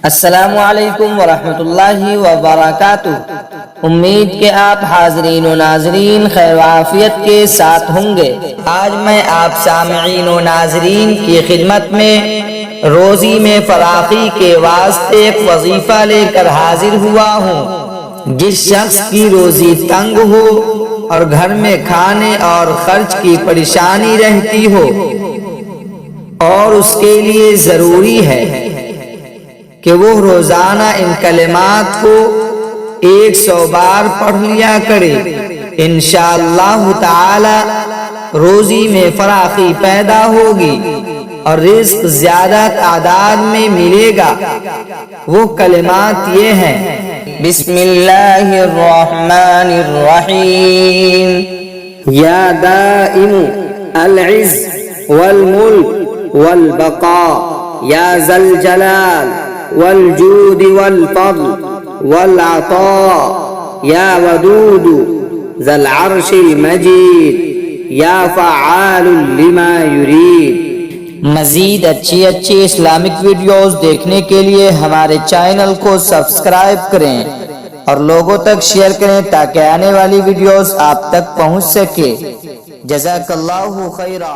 السلام علیکم ورحمۃ اللہ وبرکاتہ۔ امید کہ آپ حاضرین و ناظرین خیر و عافیت کے ساتھ ہوں گے۔ آج میں آپ سامعین و ناظرین کی خدمت میں روزی میں فراخی کے واسطے ایک وظیفہ لے کر حاضر ہوا ہوں۔ جس شخص کی روزی تنگ ہو اور گھر میں کھانے اور خرچ کی پریشانی رہتی ہو اور اس کے لیے ضروری ہے کہ وہ روزانہ ان کلمات کو 100 بار پڑھ لیا کرے، انشاءاللہ تعالی روزی میں فراخی پیدا ہوگی اور رزق زیادہ تعداد میں ملے گا۔ وہ کلمات یہ ہیں: بسم اللہ الرحمن الرحیم، یا دائم العز والملک والبقاء، یا ذا الجلال والجود والفضل والعطاء، یا ودود ذا العرش المجید، یا فعال لما یرید۔ مزید اچھی اسلامک ویڈیوز دیکھنے کے لیے ہمارے چینل کو سبسکرائب کریں اور لوگوں تک شیئر کریں تاکہ آنے والی ویڈیوز آپ تک پہنچ سکے۔ جزاک اللہ خیرا۔